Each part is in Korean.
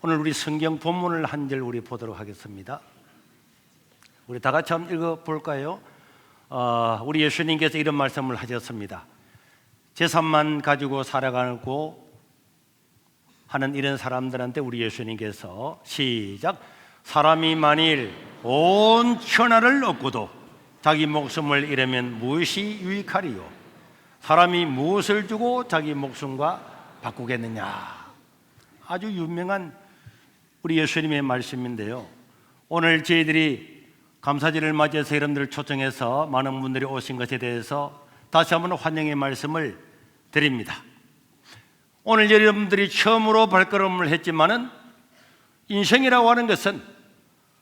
오늘 우리 성경 본문을 한 절 우리 보도록 하겠습니다. 우리 다 같이 한번 읽어볼까요? 우리 예수님께서 이런 말씀을 하셨습니다. 재산만 가지고 살아가고 하는 이런 사람들한테 우리 예수님께서 시작, 사람이 만일 온 천하를 얻고도 자기 목숨을 잃으면 무엇이 유익하리요? 사람이 무엇을 주고 자기 목숨과 바꾸겠느냐? 아주 유명한 우리 예수님의 말씀인데요, 오늘 저희들이 감사절을 맞이해서 여러분들을 초청해서 많은 분들이 오신 것에 대해서 다시 한번 환영의 말씀을 드립니다. 오늘 여러분들이 처음으로 발걸음을 했지만은 인생이라고 하는 것은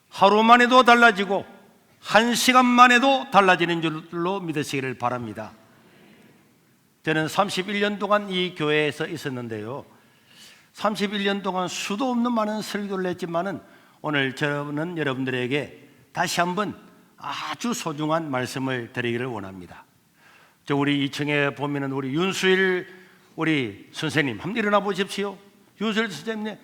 하루 만에도 달라지고 한 시간 만에도 달라지는 줄로 믿으시기를 바랍니다. 저는 31년 동안 이 교회에서 있었는데요, 31년 동안 수도 없는 많은 설교를 했지만은 오늘 저는 여러분들에게 다시 한번 아주 소중한 말씀을 드리기를 원합니다. 저 우리 2층에 보면은 우리 윤수일 우리 선생님 한번 일어나 보십시오. 윤수일 선생님,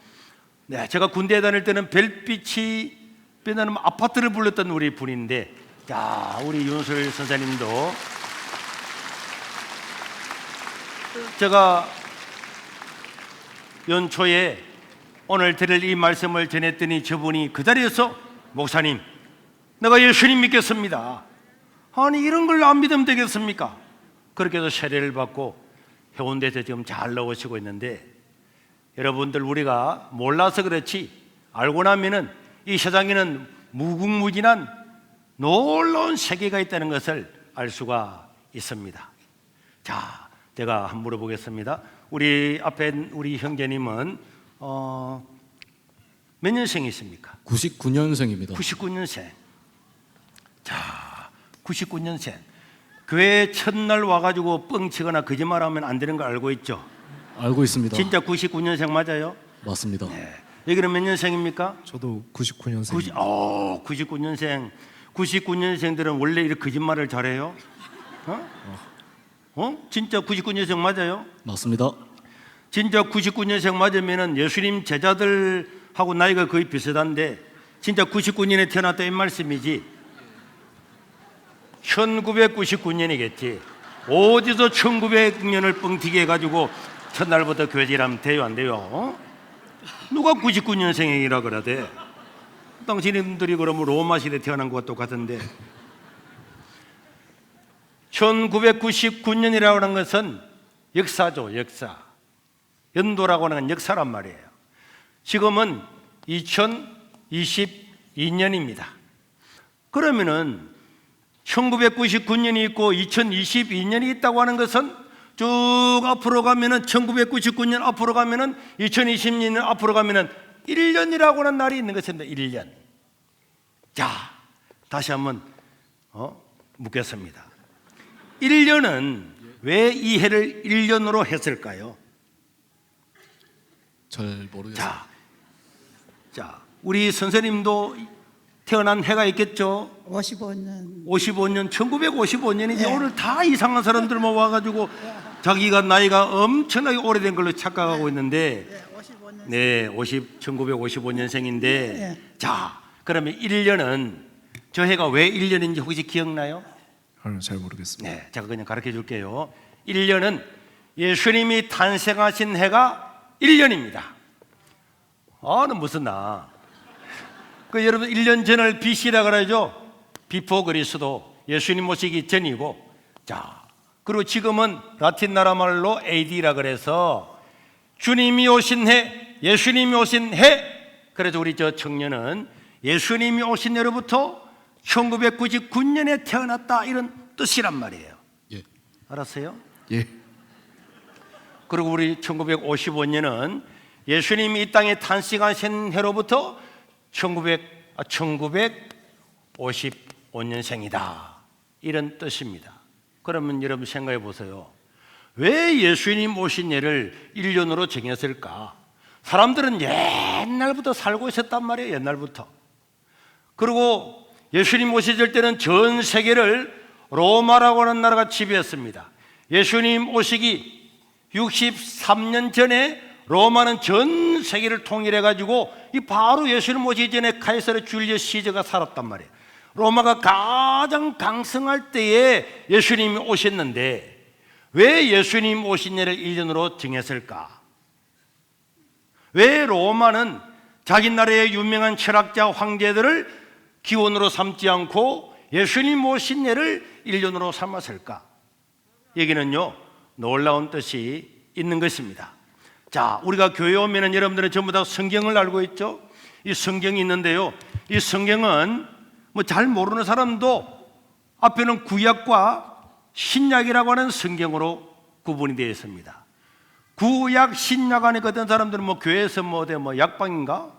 네, 제가 군대에 다닐 때는 별빛이 빛나는 아파트를 불렀던 우리 분인데, 자, 우리 윤수일 선생님도 제가 연초에 오늘 드릴 이 말씀을 전했더니 저분이 그 자리에서 목사님, 내가 예수님 믿겠습니다. 아니 이런 걸 안 믿으면 되겠습니까? 그렇게 해서 세례를 받고 해운대에서 지금 잘 나오시고 있는데, 여러분들 우리가 몰라서 그렇지 알고 나면은 이 세상에는 무궁무진한 놀라운 세계가 있다는 것을 알 수가 있습니다. 자, 제가 한번 물어보겠습니다. 우리 앞에 우리 형제님은 몇 년생이십니까? 99년생입니다. 99년생. 자, 99년생. 교회 첫날 와가지고 뻥치거나 거짓말하면 안 되는 거 알고 있죠? 알고 있습니다. 진짜 99년생 맞아요? 맞습니다. 네. 여기는 몇 년생입니까? 저도 99년생. 99년생. 99년생들은 원래 이렇게 거짓말을 잘해요? 진짜 99년생 맞아요? 맞습니다. 진짜 99년생 맞으면은 예수님 제자들하고 나이가 거의 비슷한데, 진짜 99년에 태어났다 이 말씀이지 1999년이겠지. 어디서 1900년을 뻥튀기 해가지고 첫날부터 교회질하면 돼요, 안 돼요? 누가 99년생이라 그러대? 당신들이 그러면 로마 시대 태어난 것과 똑같은데, 1999년이라고 하는 것은 역사죠, 역사. 연도라고 하는 건 역사란 말이에요. 지금은 2022년입니다. 그러면은 1999년이 있고 2022년이 있다고 하는 것은 쭉 앞으로 가면은 1999년 앞으로 가면은 2020년 앞으로 가면은 1년이라고 하는 날이 있는 것입니다. 1년. 자, 다시 한번 묻겠습니다. 1년은 왜 이 해를 1년으로 했을까요? 잘 모르겠습니다. 자, 우리 선생님도 태어난 해가 있겠죠? 55년. 55년, 1955년이지. 네. 오늘 다 이상한 사람들만 와가지고 자기가 나이가 엄청나게 오래된 걸로 착각하고 있는데, 네, 55년. 네, 1955년생인데, 네. 자, 그러면 1년은 저 해가 왜 1년인지 혹시 기억나요? 잘 모르겠습니다. 네, 제가 그냥 가르쳐 줄게요. 1년은 예수님이 탄생하신 해가 1년입니다. 무슨 여러분 1년 전을 BC라 그러죠. 비포 그리스도, 예수님 오시기 전이고, 자, 그리고 지금은 라틴 나라 말로 AD라 그래서 주님이 오신 해, 예수님이 오신 해. 그래서 우리 저 청년은 예수님이 오신 해로부터 1999년에 태어났다, 이런 뜻이란 말이에요. 예. 알았어요? 예. 그리고 우리 1955년은 예수님이 이 땅에 탄생하신 해로부터 1955년생이다, 이런 뜻입니다. 그러면 여러분 생각해 보세요. 왜 예수님 오신 해를 1년으로 정했을까? 사람들은 옛날부터 살고 있었단 말이에요. 옛날부터. 그리고 예수님 오실 때는 전 세계를 로마라고 하는 나라가 지배했습니다. 예수님 오시기 63년 전에 로마는 전 세계를 통일해 가지고 이 바로 예수님 오시기 전에 카이사르 줄리어스 시저가 살았단 말이에요. 로마가 가장 강성할 때에 예수님이 오셨는데 왜 예수님 오신 날을 1년으로 정했을까? 왜 로마는 자기 나라의 유명한 철학자 황제들을 기원으로 삼지 않고 예수님 오신 날을 1년으로 삼았을까? 여기는요 놀라운 뜻이 있는 것입니다. 자, 우리가 교회 오면은 여러분들은 전부 다 성경을 알고 있죠? 이 성경이 있는데요, 이 성경은 뭐 잘 모르는 사람도 앞에는 구약과 신약이라고 하는 성경으로 구분이 되어 있습니다. 구약, 신약 안에 어떤 사람들은 뭐 교회에서 뭐 어디 뭐 약방인가,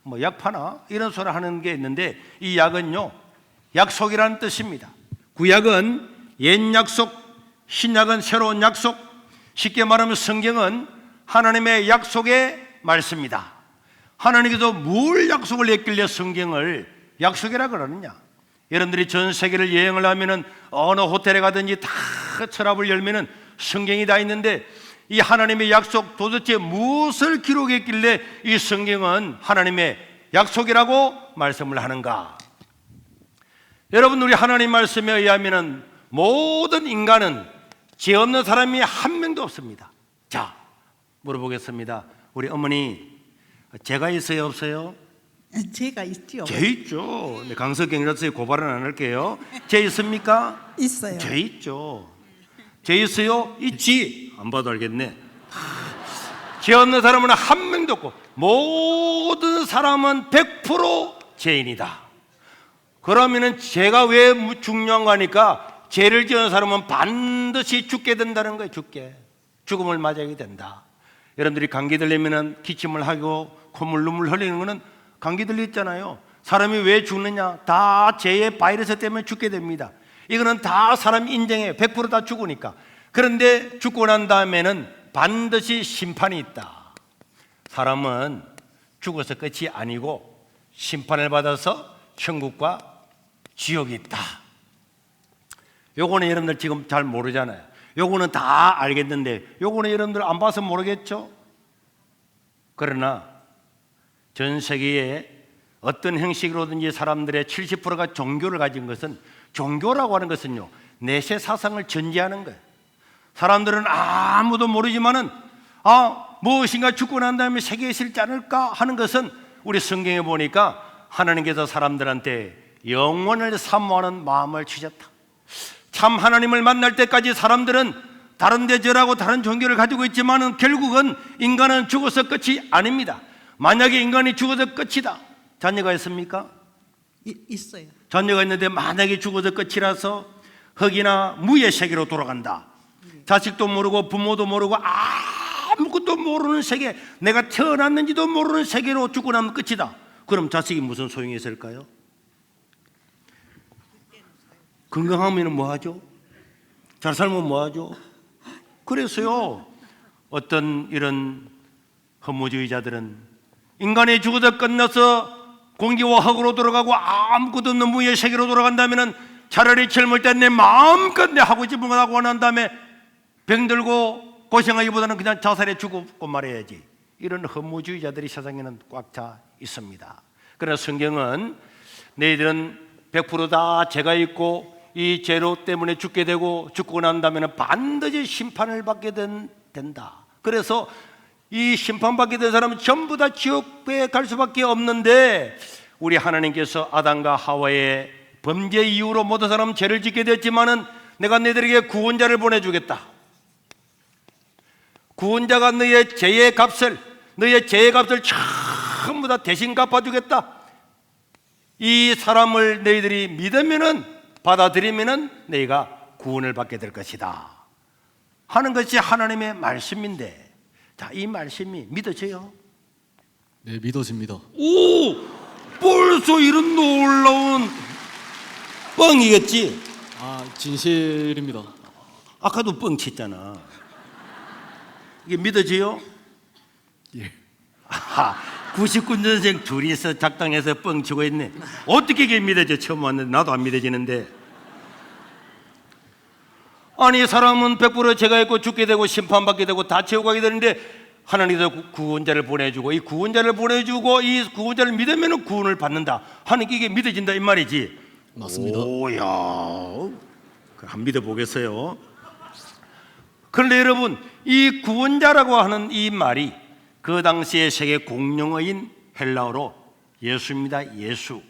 뭐 약파나 이런 소리 하는 게 있는데, 이 약은요 약속이라는 뜻입니다. 구약은 옛 약속, 신약은 새로운 약속. 쉽게 말하면 성경은 하나님의 약속의 말씀이다. 하나님께서 뭘 약속을 했길래 성경을 약속이라 그러느냐? 여러분들이 전 세계를 여행을 하면은 어느 호텔에 가든지 다 서랍을 열면은 성경이 다 있는데, 이 하나님의 약속 도대체 무엇을 기록했길래 이 성경은 하나님의 약속이라고 말씀을 하는가? 여러분, 우리 하나님 말씀에 의하면은 모든 인간은 죄 없는 사람이 한 명도 없습니다. 자, 물어보겠습니다. 우리 어머니, 죄가 있어요, 없어요? 죄가 있죠. 죄 있죠. 네, 강석경이라서 고발은 안 할게요. 죄 있습니까? 있어요. 죄 있죠. 죄 있어요? 있지. 안 봐도 알겠네. 죄 없는 사람은 한 명도 없고 모든 사람은 100% 죄인이다. 그러면은 죄가 왜 중요한가 하니까, 죄를 지은 사람은 반드시 죽게 된다는 거예요. 죽음을 맞이하게 된다. 여러분들이 감기 들리면은 기침을 하고 콧물 눈물 흘리는 거는 감기 들렸잖아요. 사람이 왜 죽느냐? 다 죄의 바이러스 때문에 죽게 됩니다. 이거는 다 사람 인정해요. 100% 다 죽으니까. 그런데 죽고 난 다음에는 반드시 심판이 있다. 사람은 죽어서 끝이 아니고 심판을 받아서 천국과 지옥이 있다. 요거는 여러분들 지금 잘 모르잖아요. 요거는 다 알겠는데 요거는 여러분들 안 봐서 모르겠죠? 그러나 전 세계에 어떤 형식으로든지 사람들의 70%가 종교를 가진 것은, 종교라고 하는 것은요 내세 사상을 전제하는 거예요. 사람들은 아무도 모르지만은 무엇인가 죽고 난 다음에 세계에 있지 않을까 하는 것은, 우리 성경에 보니까 하나님께서 사람들한테 영원을 사모하는 마음을 주셨다. 참 하나님을 만날 때까지 사람들은 다른 대절하고 다른 종교를 가지고 있지만은 결국은 인간은 죽어서 끝이 아닙니다. 만약에 인간이 죽어서 끝이다, 자녀가 있습니까? 있어요. 자녀가 있는데 만약에 죽어서 끝이라서 흙이나 무의 세계로 돌아간다. 자식도 모르고 부모도 모르고 아무것도 모르는 세계, 내가 태어났는지도 모르는 세계로 죽고 나면 끝이다. 그럼 자식이 무슨 소용이 있을까요? 건강하면 뭐하죠? 잘 살면 뭐하죠? 그래서요 어떤 이런 허무주의자들은 인간이 죽어서 끝나서 공기와 흙으로 돌아가고 아무것도 없는 무의 세계로 돌아간다면 차라리 젊을 때 내 마음껏 내 하고 싶은 거 하고 난 다음에 병들고 고생하기보다는 그냥 자살해 죽고 말해야지. 이런 허무주의자들이 세상에는 꽉 차 있습니다. 그러나 성경은 너희들은 100% 다 죄가 있고 이 죄로 때문에 죽게 되고 죽고 난 다음에는 반드시 심판을 받게 된다. 그래서 이 심판받게 된 사람은 전부 다 지옥에 갈 수밖에 없는데, 우리 하나님께서 아담과 하와의 범죄 이후로 모든 사람은 죄를 짓게 됐지만은 내가 너희들에게 구원자를 보내주겠다. 구원자가 너희의 죄의 값을 전부 다 대신 갚아주겠다. 이 사람을 너희들이 믿으면은, 받아들이면은 너희가 구원을 받게 될 것이다 하는 것이 하나님의 말씀인데, 자, 이 말씀이 믿어져요? 네, 믿어집니다. 오, 벌써 이런 놀라운 뻥이겠지? 진실입니다. 아까도 뻥 쳤잖아. 이게 믿어져요? 예. 99년생 둘이서 작당해서 뻥 치고 있네. 어떻게 이게 믿어져? 처음 왔는데 나도 안 믿어지는데. 아니, 사람은 100% 죄가 있고 죽게 되고 심판받게 되고 다 지옥 가게 되는데, 하나님께서 구원자를 보내주고 이 구원자를 보내주고 이 구원자를 믿으면 구원을 받는다 하는 게 이게 믿어진다 이 말이지. 맞습니다. 오야, 한 믿어 보겠어요. 그런데 여러분, 이 구원자라고 하는 이 말이 그 당시의 세계 공용어인 헬라어로 예수입니다. 예수.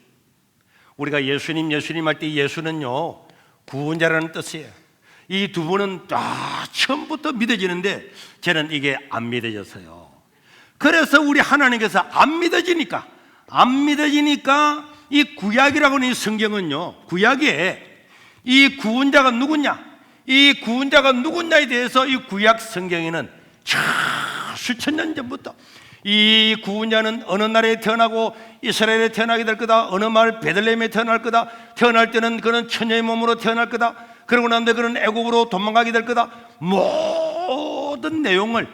우리가 예수님 할 때 예수는요 구원자라는 뜻이에요. 이 두 분은 처음부터 믿어지는데 저는 이게 안 믿어졌어요. 그래서 우리 하나님께서 안 믿어지니까 이 구약이라고 하는 이 성경은요, 구약에 이 구원자가 누구냐, 이 구원자가 누구냐에 대해서 이 구약 성경에는 수천 년 전부터 이 구원자는 어느 나라에 태어나고 이스라엘에 태어나게 될 거다, 어느 마을 베들레헴에 태어날 거다, 태어날 때는 그는 처녀의 몸으로 태어날 거다, 그러고 난 뒤에 그는 애국으로 도망가게 될 거다, 모든 내용을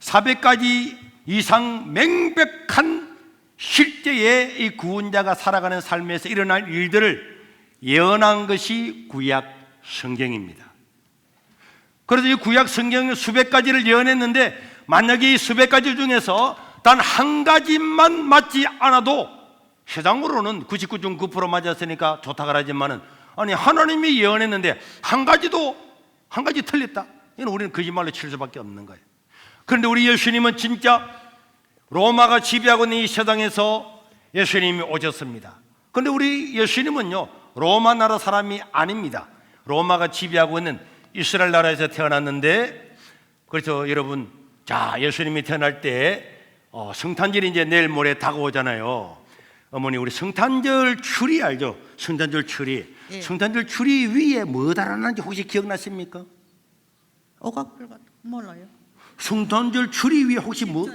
400가지 이상 명백한 실제의 이 구원자가 살아가는 삶에서 일어날 일들을 예언한 것이 구약 성경입니다. 그래서 이 구약 성경은 수백 가지를 예언했는데 만약에 이 수백 가지 중에서 단 한 가지만 맞지 않아도 세상으로는 99.9% 맞았으니까 좋다 그러지만은 아니 하나님이 예언했는데 한 가지 틀렸다. 이건 우리는 거짓말로 칠 수밖에 없는 거예요. 그런데 우리 예수님은 진짜 로마가 지배하고 있는 이 세상에서 예수님이 오셨습니다. 그런데 우리 예수님은요 로마 나라 사람이 아닙니다. 로마가 지배하고 있는 이스라엘 나라에서 태어났는데, 그래서 여러분, 자, 예수님이 태어날 때 성탄절이 이제 내일 모레 다가오잖아요. 어머니, 우리 성탄절 추리 알죠? 성탄절 추리. 예. 성탄절 추리 위에 뭐 달아놨는지 혹시 기억나십니까? 오각별 같은 몰라요. 성탄절 추리 위에 혹시 뭐?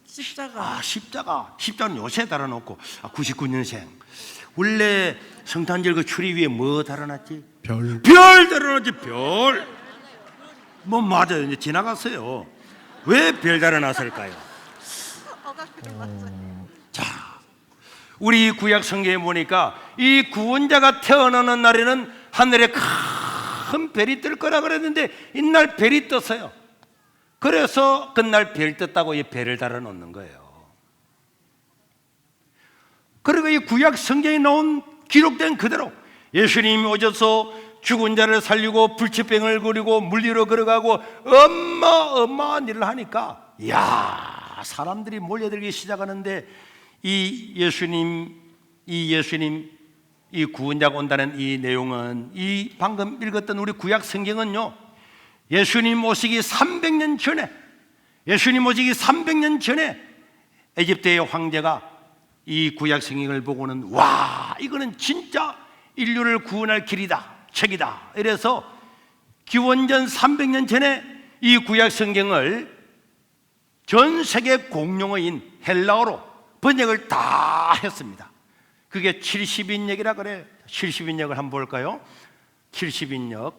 십자가. 십자가는 요새 달아놓고 99년생. 원래 성탄절 그 추리 위에 뭐 달아놨지? 별. 별 달아놨지, 별. 뭐 맞아요. 이제 지나갔어요. 왜 별 달아놨을까요? 자, 우리 구약 성경에 보니까 이 구원자가 태어나는 날에는 하늘에 큰 별이 뜰 거라 그랬는데 이날 별이 떴어요. 그래서 그날 별 떴다고 이 별을 달아놓는 거예요. 그리고 이 구약 성경에 나온 기록된 그대로 예수님이 오셔서 죽은 자를 살리고 불치병을 고리고 물 위로 걸어가고 어마어마한 일을 하니까 이야, 사람들이 몰려들기 시작하는데 이 예수님 이 구원자가 온다는 이 내용은, 이 방금 읽었던 우리 구약 성경은요 예수님 오시기 300년 전에 에집트의 황제가 이 구약 성경을 보고는 와, 이거는 진짜 인류를 구원할 길이다, 책이다. 이래서 기원전 300년 전에 이 구약 성경을 전 세계 공용어인 헬라어로 번역을 다 했습니다. 그게 70인역이라 그래요. 70인역을 한번 볼까요? 70인역.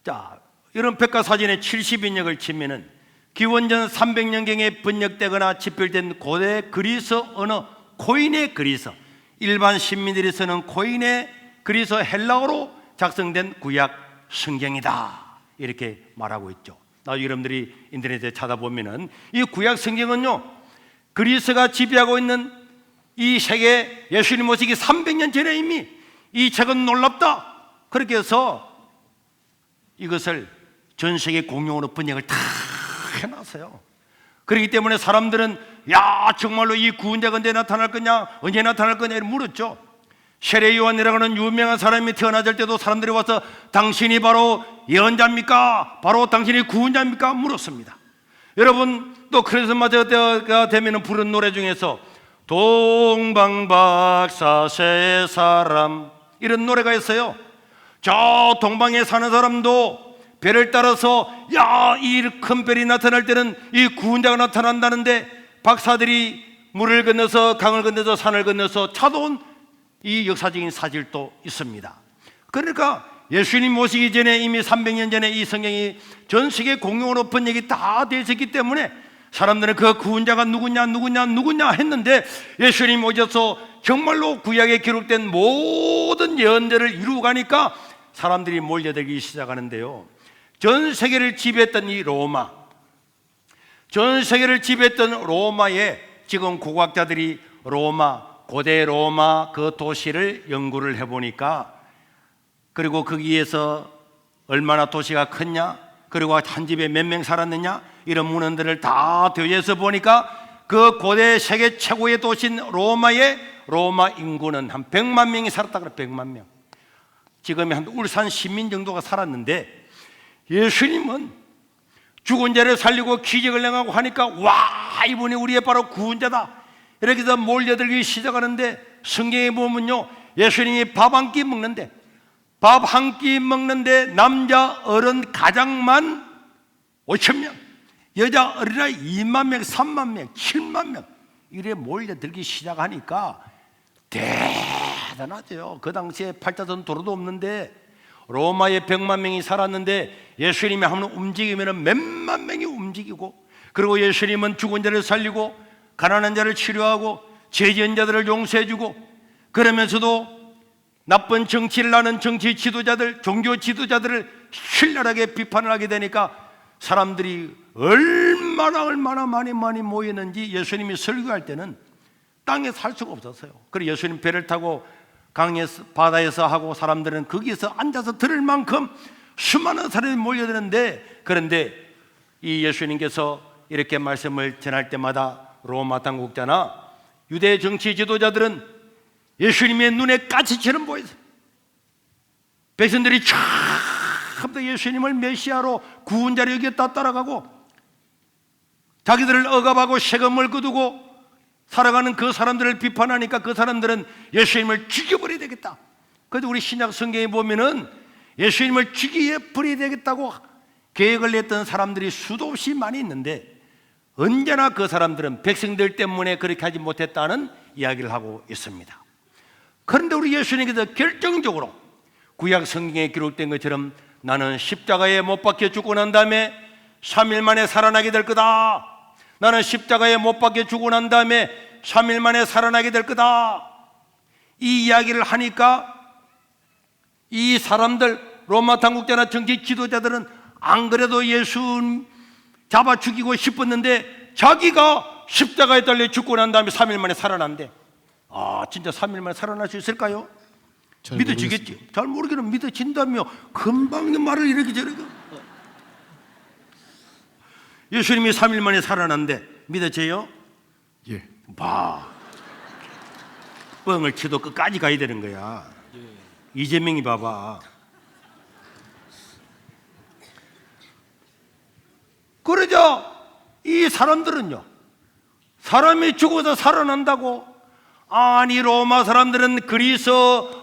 자, 이런 백과사전에 70인역을 치면은 기원전 300년경에 번역되거나 집필된 고대 그리스 언어 코인의 그리스, 일반 시민들이 쓰는 코인의 그리스 헬라어로 작성된 구약 성경이다, 이렇게 말하고 있죠. 여러분들이 인터넷에 찾아보면은 이 구약 성경은요 그리스가 지배하고 있는 이 세계 예수님 오시기 300년 전에 이미 이 책은 놀랍다, 그렇게 해서 이것을 전 세계 공용어로 번역을 다 해놨어요. 그렇기 때문에 사람들은 야, 정말로 이 구원자가 언제 나타날 거냐, 언제 나타날 거냐 물었죠. 세례 요한이라고 하는 유명한 사람이 태어나질 때도 사람들이 와서 당신이 바로 예언자입니까? 바로 당신이 구원자입니까? 물었습니다. 여러분, 또 크리스마스 때가 되면 부른 노래 중에서 동방박사세 사람, 이런 노래가 있어요. 저 동방에 사는 사람도 별을 따라서 야, 이 큰 별이 나타날 때는 이 구원자가 나타난다는데 박사들이 물을 건너서 강을 건너서 산을 건너서 찾아온 이 역사적인 사실도 있습니다. 그러니까 예수님 오시기 전에 이미 300년 전에 이 성경이 전 세계 공용어로 번역이 다 되어 있었기 때문에 사람들은 그 구원자가 누구냐 했는데 예수님 오셔서 정말로 구약에 기록된 모든 예언들을 이루고 가니까 사람들이 몰려들기 시작하는데요, 전 세계를 지배했던 이 로마, 전 세계를 지배했던 로마에 지금 고고학자들이 고대 로마 그 도시를 연구를 해보니까, 그리고 거기에서 얼마나 도시가 컸냐, 그리고 한 집에 몇 명 살았느냐, 이런 문헌들을 다 되뇌어서 보니까 그 고대 세계 최고의 도시인 로마의 로마 인구는 한 100만 명이 살았다 그래. 100만 명. 지금 한 울산 시민 정도가 살았는데, 예수님은 죽은 자를 살리고 기적을 행하고 하니까 와, 이분이 우리의 바로 구원자다, 이렇게 해서 몰려들기 시작하는데, 성경에 보면요, 예수님이 밥 한 끼 먹는데, 남자 어른 가장만 5천 명, 여자 어린아이 2만 명, 3만 명, 7만 명 이래 몰려들기 시작하니까 대단하죠. 그 당시에 팔자전 도로도 없는데 로마에 100만 명이 살았는데, 예수님이 한번 움직이면 몇만 명이 움직이고, 그리고 예수님은 죽은 자를 살리고 가난한 자를 치료하고 죄 지은 자들을 용서해주고, 그러면서도 나쁜 정치를 하는 정치 지도자들, 종교 지도자들을 신랄하게 비판을 하게 되니까 사람들이 얼마나 많이 모였는지, 예수님이 설교할 때는 땅에 살 수가 없었어요. 그래서 예수님 배를 타고 강에서, 바다에서 하고, 사람들은 거기에서 앉아서 들을 만큼 수많은 사람이 몰려드는데, 그런데 이 예수님께서 이렇게 말씀을 전할 때마다 로마 당국자나 유대 정치 지도자들은 예수님의 눈에 까치처럼 보였어요. 백성들이 처음부터 예수님을 메시아로 구원자로 여겼다 따라가고, 자기들을 억압하고 세금을 거두고 살아가는 그 사람들을 비판하니까 그 사람들은 예수님을 죽여버려야 되겠다. 그래도 우리 신약 성경에 보면은 예수님을 죽여버려야 되겠다고 계획을 냈던 사람들이 수도 없이 많이 있는데, 언제나 그 사람들은 백성들 때문에 그렇게 하지 못했다는 이야기를 하고 있습니다. 그런데 우리 예수님께서 결정적으로 구약 성경에 기록된 것처럼 나는 십자가에 못 박혀 죽고 난 다음에 3일 만에 살아나게 될 거다, 나는 십자가에 못 박혀 죽고 난 다음에 3일 만에 살아나게 될 거다, 이 이야기를 하니까 이 사람들, 로마 당국자나 정치 지도자들은 안 그래도 예수 잡아 죽이고 싶었는데, 자기가 십자가에 달려 죽고 난 다음에 3일 만에 살아난대. 아, 진짜 3일 만에 살아날 수 있을까요? 믿어지겠지? 잘 모르기는 믿어진다며 금방 말을 이렇게 저렇게. 예수님이 3일 만에 살아난대. 믿어져요? 예. 봐, 뻥을 치도 끝까지 가야 되는 거야. 이재명이 봐봐. 그러자 이 사람들은요, 사람이 죽어서 살아난다고, 아니 로마 사람들은 그리스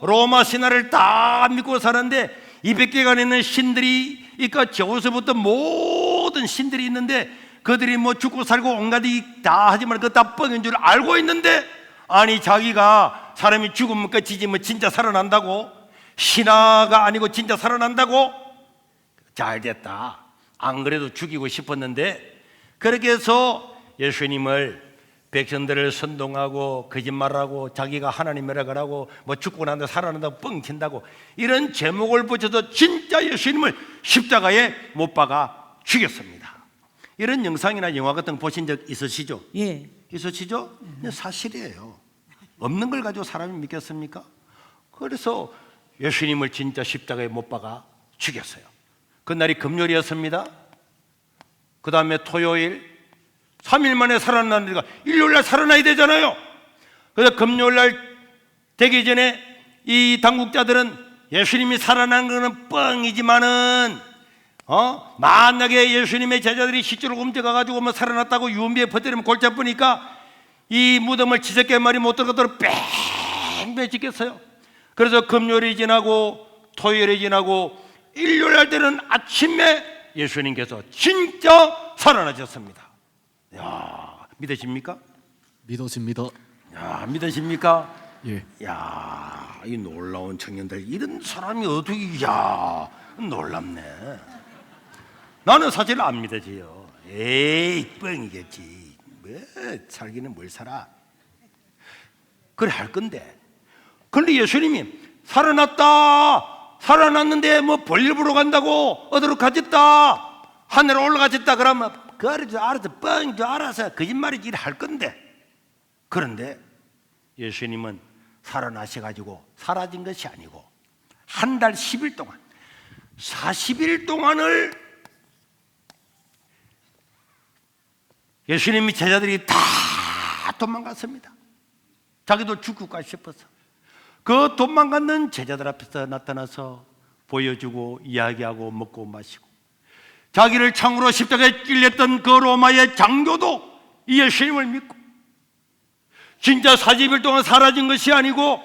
로마 신화를 다 믿고 사는데 200개가 있는 신들이, 그러니까 제우스부터 모든 신들이 있는데, 그들이 뭐 죽고 살고 온갖 다 하지만 그거 다 뻥인 줄 알고 있는데, 아니 자기가 사람이 죽으면 끝이지 뭐 진짜 살아난다고, 신화가 아니고 진짜 살아난다고. 잘 됐다. 안 그래도 죽이고 싶었는데, 그렇게 해서 예수님을 백성들을 선동하고 거짓말하고 자기가 하나님이라고 하고 뭐 죽고 난다 살아난다고 뻥친다고 이런 제목을 붙여서 진짜 예수님을 십자가에 못 박아 죽였습니다. 이런 영상이나 영화 같은 거 보신 적 있으시죠? 예. 있으시죠? 사실이에요. 없는 걸 가지고 사람이 믿겠습니까? 그래서 예수님을 진짜 십자가에 못 박아 죽였어요. 그날이 금요일이었습니다. 그 다음에 토요일, 3일 만에 살아나니까 일요일날 살아나야 되잖아요. 그래서 금요일날 되기 전에 이 당국자들은 예수님이 살아난 거는 뻥이지만은 만약에 예수님의 제자들이 실제로 움직여가지고 뭐 살아났다고 유언비에 퍼뜨리면 골치 아프니까 이 무덤을 지새끼 말이 못 들어가도록 뺑뺑 짓겠어요. 그래서 금요일이 지나고 토요일이 지나고 일요일 날 때는 아침에 예수님께서 진짜 살아나셨습니다. 야, 믿으십니까? 믿어집니다. 야, 믿으십니까? 예. 야, 이 놀라운 청년들, 이런 사람이 어떻게, 야, 놀랍네. 나는 사실 안 믿어져요. 에이, 뻥이겠지. 뭐 살기는 뭘 살아. 그래 할 건데. 그런데 예수님이 살아났다, 살아났는데 뭐 볼일 보러 간다고 어디로 가졌다, 하늘에 올라가졌다 그러면 그럴 줄 알아서 뻥인 줄 알아서 거짓말이지 할 건데, 그런데 예수님은 살아나셔가지고 사라진 것이 아니고 한 달 10일 동안 40일 동안을 예수님의 제자들이 다 도망갔습니다. 자기도 죽을까 싶어서. 그 도망갔는 제자들 앞에서 나타나서 보여주고 이야기하고 먹고 마시고, 자기를 창으로 십자가에 찔렸던 그 로마의 장교도 이 예수님을 믿고, 진짜 40일 동안 사라진 것이 아니고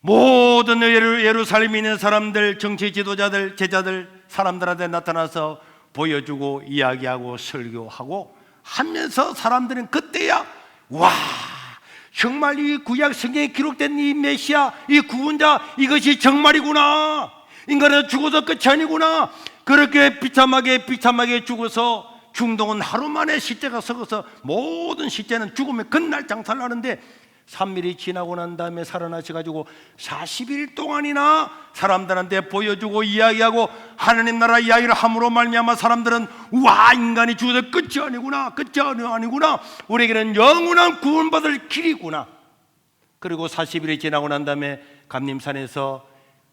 모든 예루살렘에 있는 사람들, 정치 지도자들, 제자들, 사람들한테 나타나서 보여주고 이야기하고 설교하고 하면서 사람들은 그때야 와, 정말 이 구약 성경에 기록된 이 메시아, 이 구원자, 이것이 정말이구나, 인간은 죽어서 끝이 아니구나. 그렇게 비참하게 죽어서 중동은 하루 만에 시체가 썩어서 모든 시체는 죽으면 그날 장사를 하는데 3일이 지나고 난 다음에 살아나셔가지고 40일 동안이나 사람들한테 보여주고 이야기하고 하나님 나라 이야기를 함으로 말미암아 사람들은 와, 인간이 죽어서 끝이 아니구나, 끝이 아니구나, 우리에게는 영원한 구원받을 길이구나. 그리고 40일이 지나고 난 다음에 감림산에서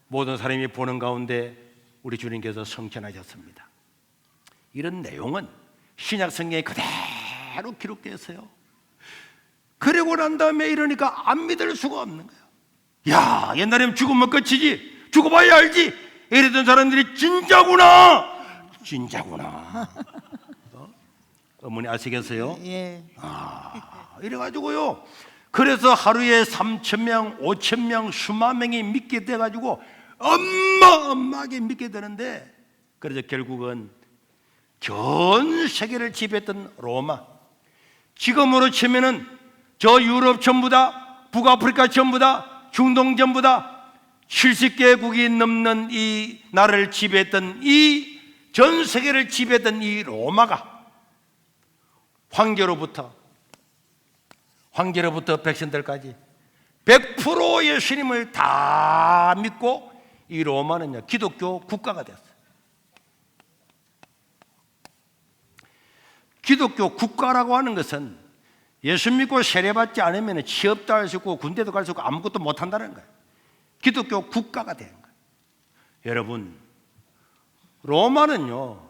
모든 사람이 보는 가운데 우리 주님께서 성천하셨습니다. 이런 내용은 신약 성경에 그대로 기록되어 있어요. 그리고 난 다음에 이러니까 안 믿을 수가 없는 거예요. 야, 옛날에는 죽으면 끝이지, 죽어봐야 알지, 이랬던 사람들이 진짜구나. 어머니 아시겠어요? 예. 이래가지고요, 그래서 하루에 3,000명, 5,000명, 수만 명이 믿게 돼가지고 어마어마하게 믿게 되는데, 그래서 결국은 전 세계를 지배했던 로마, 지금으로 치면은 저 유럽 전부 다, 북아프리카 전부 다, 중동 전부 다 70개국이 넘는 이 나라를 지배했던, 이 전 세계를 지배했던 이 로마가 황제로부터 백성들까지 100% 예수님을 다 믿고 이 로마는요, 기독교 국가가 됐어요. 기독교 국가라고 하는 것은 예수 믿고 세례받지 않으면 취업도 할 수 없고 군대도 갈 수 없고 아무것도 못한다는 거예요. 기독교 국가가 된 거예요. 여러분, 로마는요,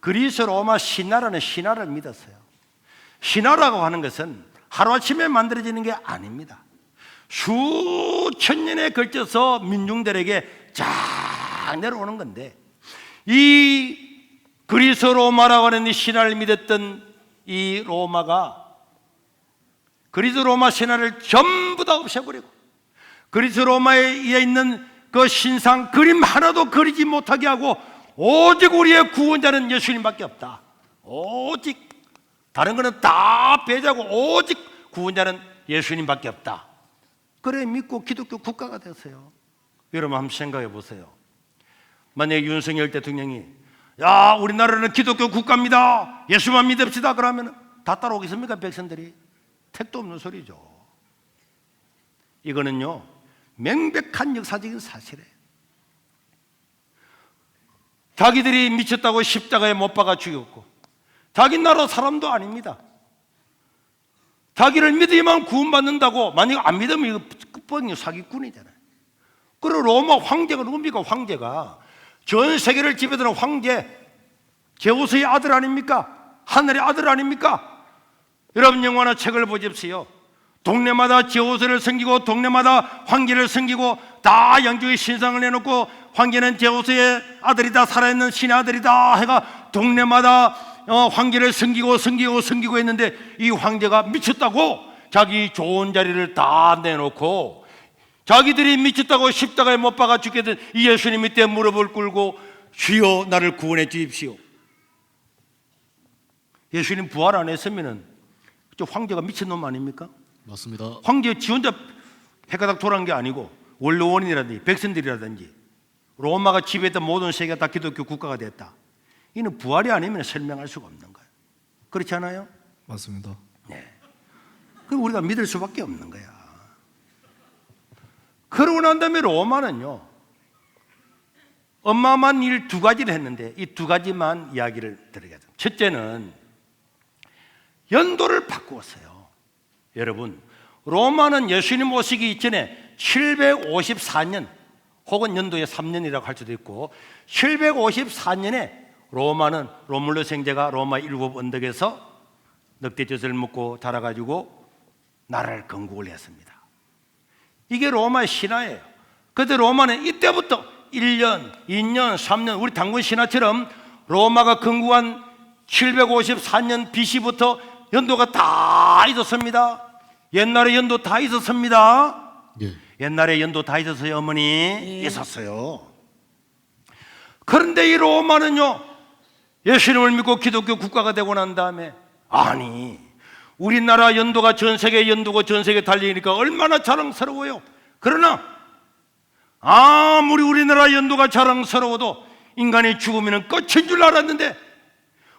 그리스 로마 신나라는 신화를 믿었어요. 신화라고 하는 것은 하루아침에 만들어지는 게 아닙니다. 수천 년에 걸쳐서 민중들에게 쫙 내려오는 건데, 이 그리스 로마라고 하는 이 신화를 믿었던 이 로마가 그리스 로마 신화를 전부 다 없애버리고 그리스 로마에 있는 그 신상 그림 하나도 그리지 못하게 하고 오직 우리의 구원자는 예수님밖에 없다. 오직 다른 거는 다 배제하고 오직 구원자는 예수님밖에 없다. 그래 믿고 기독교 국가가 됐어요. 여러분 한번 생각해 보세요. 만약에 윤석열 대통령이 야, 우리나라는 기독교 국가입니다, 예수만 믿읍시다 그러면 다 따라오겠습니까? 백성들이? 택도 없는 소리죠. 이거는요, 명백한 역사적인 사실이에요. 자기들이 미쳤다고 십자가에 못 박아 죽였고 자기 나라 사람도 아닙니다. 자기를 믿어야만 구원받는다고, 만약 안 믿으면 이거 끝번이 사기꾼이잖아요. 그리고 로마 황제가 누굽니까? 황제가 전 세계를 지배하는 황제, 제우스의 아들 아닙니까? 하늘의 아들 아닙니까? 여러분 영화나 책을 보십시오. 동네마다 제우스를 섬기고 동네마다 황제를 섬기고 다 양쪽에 신상을 내놓고 황제는 제우스의 아들이다, 살아있는 신의 아들이다 해가 동네마다 황제를 섬기고 했는데 이 황제가 미쳤다고 자기 좋은 자리를 다 내놓고 자기들이 미쳤다고 십자가에 못 박아 죽게 된 이 예수님 밑에 무릎을 꿇고 주여 나를 구원해 주십시오. 예수님 부활 안 했으면은 저 황제가 미친놈 아닙니까? 맞습니다. 황제 지 혼자 해가닥 돌아간 게 아니고 원로원이라든지 백성들이라든지 로마가 지배했던 모든 세계가 다 기독교 국가가 됐다. 이는 부활이 아니면 설명할 수가 없는 거예요. 그렇지 않아요? 맞습니다. 네. 그럼 우리가 믿을 수밖에 없는 거야. 그러고 난 다음에 로마는요, 어마어마한 일 두 가지를 했는데 이 두 가지만 이야기를 드리겠습니다. 첫째는 연도를 바꾸었어요. 여러분, 로마는 예수님 오시기 이전에 754년 혹은 연도에 3년이라고 할 수도 있고 754년에 로마는 로물루스 형제가 로마 일곱 언덕에서 늑대젖을 먹고 자라가지고 나라를 건국을 했습니다. 이게 로마의 신화예요. 그런데 로마는 이때부터 1년, 2년, 3년 우리 당군 신화처럼 로마가 건국한 754년 BC부터 연도가 다 있었습니다. 옛날에 연도 다 있었습니다. 예. 옛날에 연도 다 있었어요, 어머니? 있었어요. 그런데 이 로마는요, 예수님을 믿고 기독교 국가가 되고 난 다음에 아니, 우리나라 연도가 전 세계 연도고 전 세계 달리니까 얼마나 자랑스러워요. 그러나 아무리 우리나라 연도가 자랑스러워도 인간의 죽으면 끝인 줄 알았는데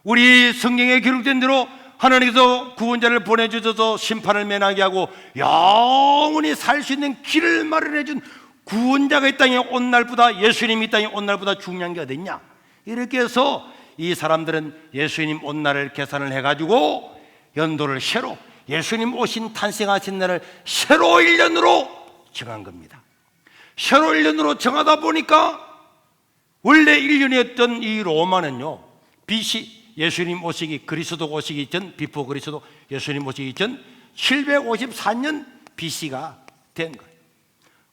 우리 성경에 기록된 대로 하나님께서 구원자를 보내주셔서 심판을 면하게 하고 영원히 살 수 있는 길을 마련해 준 구원자가 이 땅에 온 날보다, 예수님이 이 땅에 온 날보다 중요한 게 어디 있냐, 이렇게 해서 이 사람들은 예수님 온 날을 계산을 해가지고 연도를 새로, 예수님 오신 탄생하신 날을 새로 1년으로 정한 겁니다. 새로 1년으로 정하다 보니까 원래 1년이었던 이 로마는요, BC 예수님 오시기, 그리스도 오시기 전, 비포 그리스도 예수님 오시기 전 754년 BC가 된 거예요.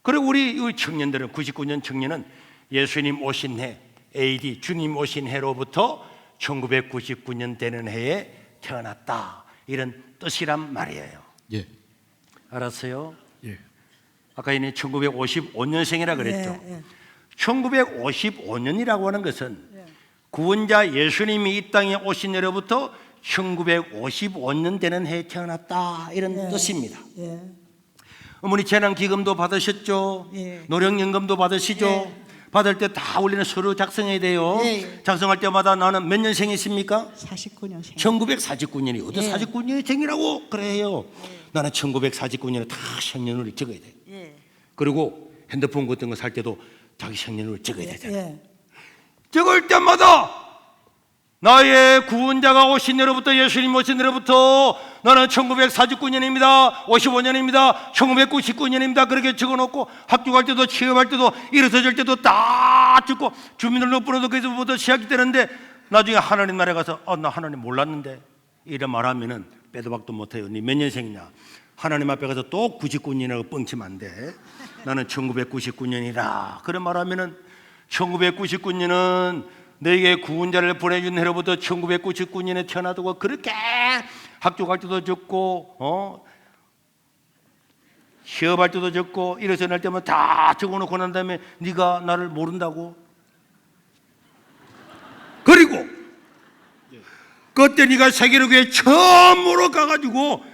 그리고 우리 청년들은, 99년 청년은 예수님 오신 해, AD 주님 오신 해로부터 1999년 되는 해에 태어났다, 이런 뜻이란 말이에요. 예. 알았어요? 예. 아까 이제 1955년생이라 그랬죠. 1955년이라고 하는 것은 구원자 예수님이 이 땅에 오신 해로부터 1955년 되는 해에 태어났다, 이런 뜻입니다. 어머니 재난기금도 받으셨죠? 노령연금도 받으시죠? 받을 때 다 우리는 서류 작성해야 돼요. 작성할 때마다 나는 몇 년생이십니까? 49년생. 1949년이 어디 49년생이라고 그래요. 나는 1949년에 다 생년월일 적어야 돼. 그리고 핸드폰 같은 거 살 때도 자기 생년월일 적어야 되잖아요. 적을 때마다 나의 구원자가 오신 해로부터, 예수님 오신 해로부터 나는 1949년입니다 55년입니다 1999년입니다 그렇게 적어놓고 학교 갈 때도 취업할 때도 일어서질 때도 다 적고 주민등록번호도 그래서부터 시작이 되는데 나중에 하나님 나라에 가서 나 하나님 몰랐는데 이런 말하면은 빼도 박도 못해요. 니 몇 년생이냐, 하나님 앞에 가서 또 99년이라고 뻥치면 안 돼. 나는 1999년이라 그런 말하면은 1999년은 너에게 구원자를 보내준 해로부터 1999년에 태어나두고 그렇게 학교 갈 때도 적고 취업할 때도 적고 일어서 날 때면 다 적어놓고 난 다음에 네가 나를 모른다고? 그리고 그때 네가 세계로교회 처음으로 가가지고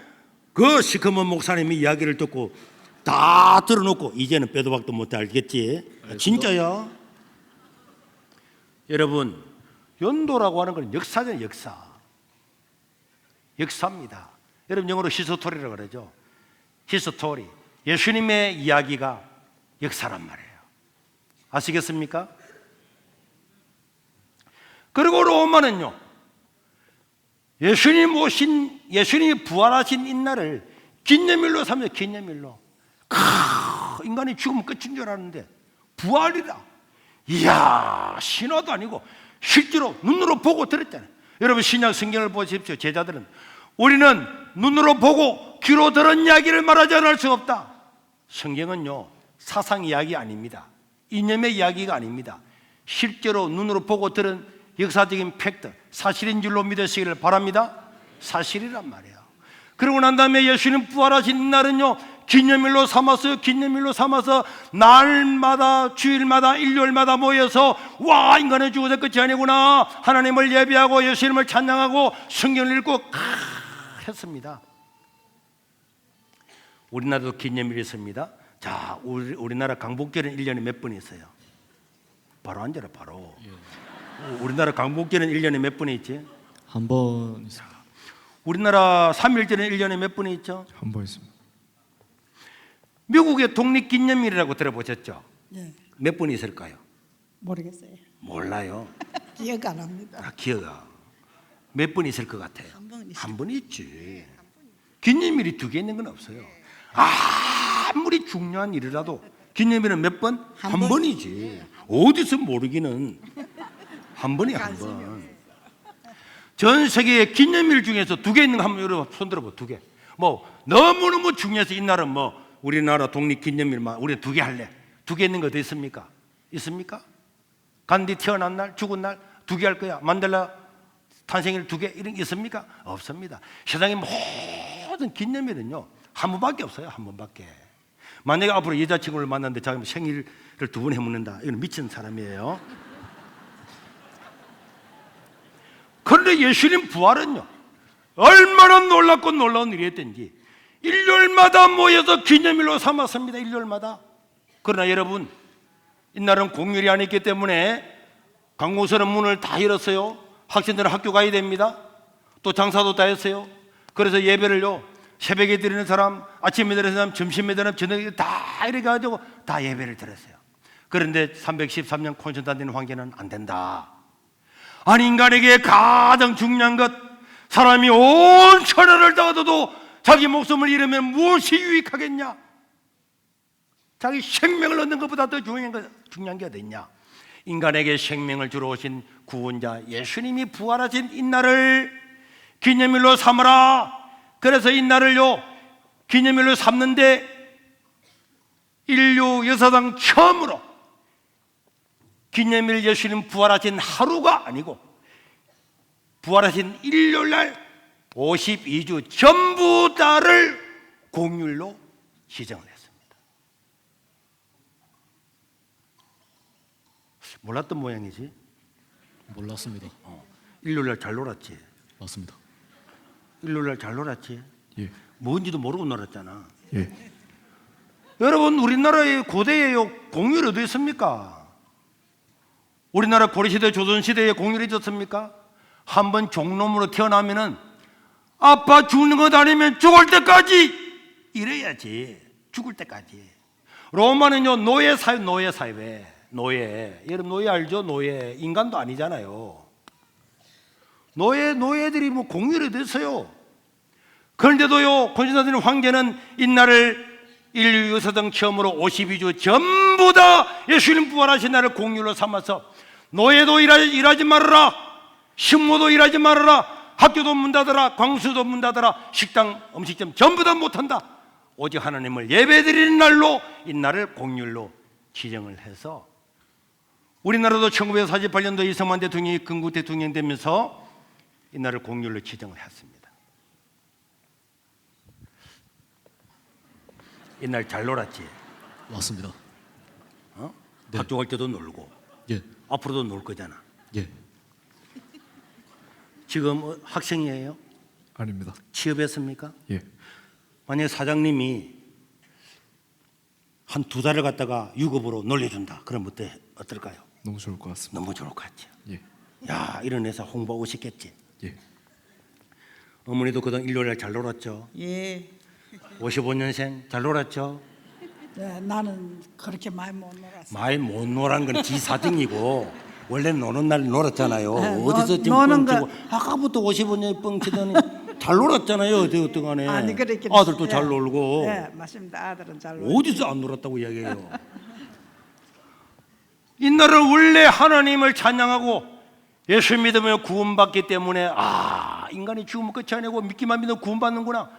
그 시커먼 목사님이 이야기를 듣고 다 들어놓고 이제는 빼도 박도 못해. 알겠지? 진짜야. 여러분, 연도라고 하는 건 역사잖아요. 역사입니다. 여러분 영어로 히스토리라고 그러죠. 히스토리, 예수님의 이야기가 역사란 말이에요. 아시겠습니까? 그리고 로마는요, 예수님이 부활하신 이날을 기념일로 삼죠. 기념일로. 인간이 죽으면 끝인 줄 알았는데 부활이라. 이야, 신화도 아니고 실제로 눈으로 보고 들었잖아요. 여러분 신약 성경을 보십시오. 제자들은 우리는 눈으로 보고 귀로 들은 이야기를 말하지 않을 수 없다. 성경은요, 사상 이야기 아닙니다. 이념의 이야기가 아닙니다. 실제로 눈으로 보고 들은 역사적인 팩트, 사실인 줄로 믿으시기를 바랍니다. 사실이란 말이에요. 그러고 난 다음에 예수님 부활하신 날은요, 기념일로 삼았어요. 기념일로 삼아서 날마다, 주일마다, 일요일마다 모여서 와, 인간의 죽어서 끝이 아니구나, 하나님을 예배하고 예수님을 찬양하고 성경을 읽고 했습니다. 우리나라도 기념일이 있습니다. 자, 우리나라 강복절은 1년에 몇 번 있어요? 바로 앉아라, 바로. 우리나라 강복절은 1년에 몇 번 있지? 한 번 있습니다. 우리나라 3.1절은 1년에 몇 번 있죠? 한 번 있습니다. 미국의 독립기념일이라고 들어보셨죠? 네. 몇 번 있을까요? 모르겠어요. 몰라요. 기억 안 합니다. 기어가 몇 번 있을 것 같아요? 한 한 번 번 있어요. 있지. 기념일이 두 개 있는 건 없어요. 아무리 중요한 일이라도 기념일은 몇 번? 한 한 번. 번이지. 어디서 모르기는 한 번이야, 한 번. 전 세계의 기념일 중에서 두 개 있는 거 한번 여러분 손 들어봐. 두 개. 뭐 너무너무 중요해서 이날은 뭐 우리나라 독립기념일만 우리 두 개 할래. 두 개 있는 거 어디 있습니까? 있습니까? 간디 태어난 날, 죽은 날 두 개 할 거야. 만델라 탄생일 두 개 이런 게 있습니까? 없습니다. 세상의 모든 기념일은요 한 번밖에 없어요. 한 번밖에. 만약에 앞으로 여자친구를 만났는데 자기 생일을 두 번 해먹는다. 이건 미친 사람이에요. 그런데 예수님 부활은요 얼마나 놀랍고 놀라운 일이었던지 일요일마다 모여서 기념일로 삼았습니다. 일요일마다. 그러나 여러분 이날은 공휴일이 아니기 때문에 강공서는 문을 다 열었어요. 학생들은 학교 가야 됩니다. 또 장사도 다 했어요. 그래서 예배를요 새벽에 드리는 사람, 아침에 드리는 사람, 점심에 드리는 사람, 저녁에 다 이렇게 가지고 다 예배를 드렸어요. 그런데 313년 콘스탄틴 황제는 안 된다. 아니 인간에게 가장 중요한 것, 사람이 온 천하를 다 얻어도 자기 목숨을 잃으면 무엇이 유익하겠냐? 자기 생명을 얻는 것보다 더 중요한 게 어디 있냐? 인간에게 생명을 주러 오신 구원자 예수님이 부활하신 이날을 기념일로 삼으라. 그래서 이날을요 기념일로 삼는데 인류 역사상 처음으로 기념일 예수님 부활하신 하루가 아니고 부활하신 일요일날 52주 전부 다를 공휴일로 지정을 했습니다. 몰랐던 모양이지? 몰랐습니다. 일요일날 잘 놀았지? 맞습니다. 일요일날 잘 놀았지? 예. 뭔지도 모르고 놀았잖아. 예. 여러분 우리나라의 고대에요 공휴일 어디 있습니까? 우리나라 고려시대 조선시대에 공휴일이 있었습니까? 한번 종놈으로 태어나면은 아빠 죽는 것 아니면 죽을 때까지 이래야지. 죽을 때까지. 로마는요 노예 사회. 노예. 여러분 노예 알죠? 노예. 인간도 아니잖아요. 노예들이 뭐 공휴일이 됐어요. 그런데도요 콘스탄틴 황제는 이날을 인류 역사상 처음으로 52주 전부 다 예수님 부활하신 날을 공휴일로 삼아서 노예도 일하지 말아라, 식모도 일하지 말아라, 학교도 문 닫아라, 광수도 문 닫아라, 식당, 음식점 전부 다 못한다. 오직 하나님을 예배드리는 날로 이날을 공휴일로 지정을 해서 우리나라도 1948년도 이승만 대통령이 건국 대통령 되면서 이날을 공휴일로 지정을 했습니다. 이날 잘 놀았지? 맞습니다. 네. 학교 갈 때도 놀고 예. 앞으로도 놀 거잖아. 예. 지금 학생이에요? 아닙니다. 취업했습니까? 예. 만약에 사장님이 한 두 달을 갖다가 유급으로 놀려준다. 그럼 어떨까요? 너무 좋을 것 같습니다. 너무 좋을 것 같죠. 예. 야 이런 회사 홍보하고 싶겠지. 예. 어머니도 그동안 일요일날 잘 놀았죠. 예. 55년생 잘 놀았죠. 네, 나는 그렇게 많이 못 놀았어. 많이 못 놀한 건 지 사정이고 원래 노는 날 놀았잖아요. 네, 어디서 지금 노는 뻥치고 아까부터 55년 뻥치더니 잘 놀았잖아요. 어떡하네. 아니 그렇게 아들도 잘 놀고 네, 맞습니다. 아들은 잘 놀고. 어디서 안 놀았다고 이야기해요. 이날은 원래 하나님을 찬양하고 예수 믿으면 구원받기 때문에 인간이 죽으면 끝이 아니고 믿기만 믿으면 구원받는구나.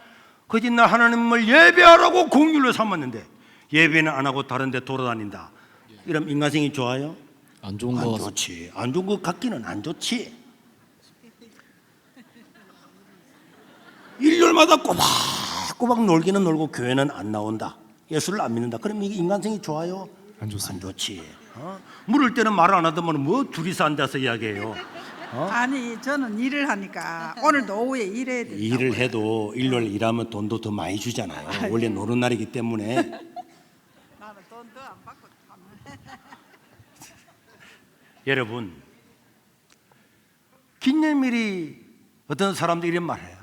그 뒷날 하나님을 예배하라고 공휴일로 삼았는데 예배는 안 하고 다른 데 돌아다닌다. 이러면 인간성이 좋아요? 안 좋은 거 안 같습니다. 좋지. 안 좋은 것 같기는 안 좋지. 일요일마다 꼬박꼬박 놀기는 놀고 교회는 안 나온다. 예수를 안 믿는다. 그럼 이게 인간성이 좋아요? 안 좋습니다. 안 좋지. 물을 때는 말 안 하더만 뭐 둘이서 앉아서 이야기해요. 아니 저는 일을 하니까 오늘도 오후에 일해야 된다고. 일을 해도 일요일 일하면 돈도 더 많이 주잖아요. 원래 노는 날이기 때문에. 나는 돈 더 안 받고 여러분 기념일이 어떤 사람들이 이런 말해요.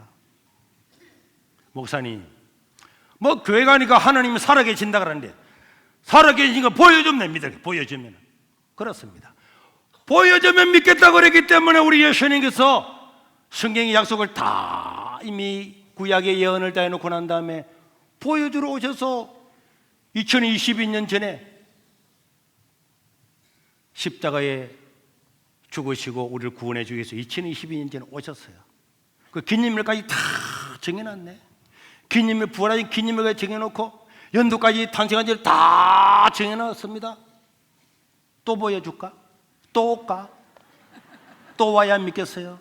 목사님 뭐 교회 가니까 하나님이 살아계신다 그러는데 살아계신 거 보여주면 됩니다. 보여주면. 그렇습니다. 보여주면 믿겠다고 그랬기 때문에 우리 예수님께서 성경의 약속을 다 이미 구약의 예언을 다 해놓고 난 다음에 보여주러 오셔서 2022년 전에 십자가에 죽으시고 우리를 구원해 주기 위해서 2022년 전에 오셨어요. 그 기념일까지 다 정해놨네. 기념일, 부활하신 기념일까지 정해놓고 연도까지 탄생한 지를 다 정해놨습니다. 또 보여줄까? 또 올까? 또 와야 믿겠어요?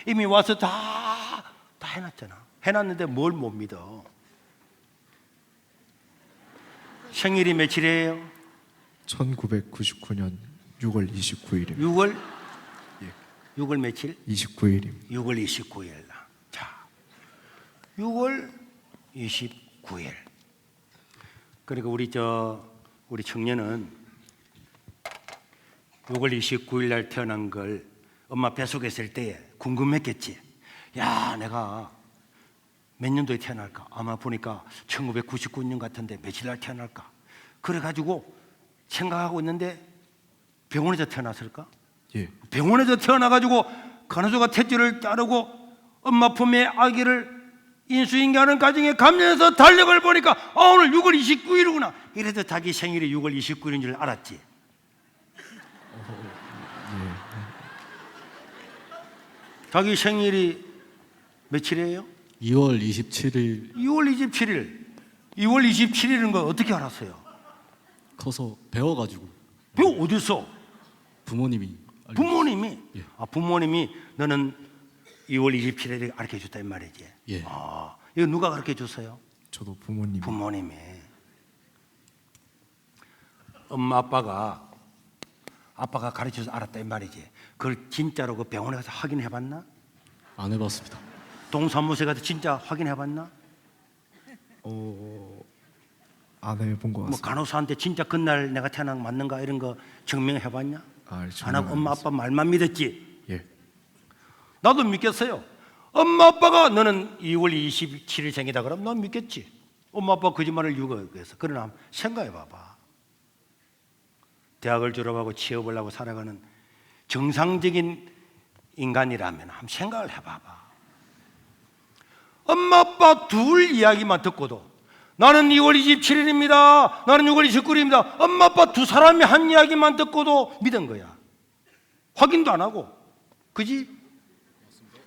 이미 와서 다 해놨잖아. 해놨는데 뭘 못 믿어? 생일이 며칠이에요? 1999년 6월 29일입니다. 6월? 6월 며칠? 29일입니다. 6월 29일. 자, 6월 29일. 그리고 우리 청년은 6월 29일 날 태어난 걸 엄마 뱃속에 있을 때 궁금했겠지. 야, 내가 몇 년도에 태어날까? 아마 보니까 1999년 같은데 며칠 날 태어날까? 그래가지고 생각하고 있는데 병원에서 태어났을까? 예. 병원에서 태어나가지고 간호사가 탯줄을 자르고 엄마 품에 아기를 인수인계하는 과정에 감면해서 달력을 보니까 오늘 6월 29일이구나. 이래서 자기 생일이 6월 29일인 줄 알았지. 자기 생일이 며칠이에요? 2월 27일 2월 27일. 2월 27일인 거 어떻게 알았어요? 커서 배워가지고 뭐 어디서? 부모님이 부모님이? 예. 부모님이 너는 2월 27일에 가르쳐 줬다 이 말이지. 예. 이거 누가 가르쳐 줬어요? 저도 부모님이 부모님이. 엄마 아빠가 가르쳐서 알았다 이 말이지. 그걸 진짜로 그 병원에 가서 확인해 봤나? 안 해봤습니다. 동사무소에 가서 진짜 확인해 봤나? 안 해본 것 뭐 같습니다. 간호사한테 진짜 그날 내가 태어난 거 맞는가 이런 거 증명해 봤냐? 안 증명 하고 안 엄마 아빠 말만 믿었지. 예. 나도 믿겠어요. 엄마 아빠가 너는 2월 27일 생이다 그러면 난 믿겠지. 엄마 아빠 거짓말을 유혹해서. 그러나 한번 생각해 봐봐. 대학을 졸업하고 취업을 하고 살아가는 정상적인 인간이라면 한번 생각을 해봐봐. 엄마 아빠 둘 이야기만 듣고도 나는 2월 27일입니다. 나는 6월 29일입니다. 엄마 아빠 두 사람이 한 이야기만 듣고도 믿은 거야. 확인도 안 하고. 그지?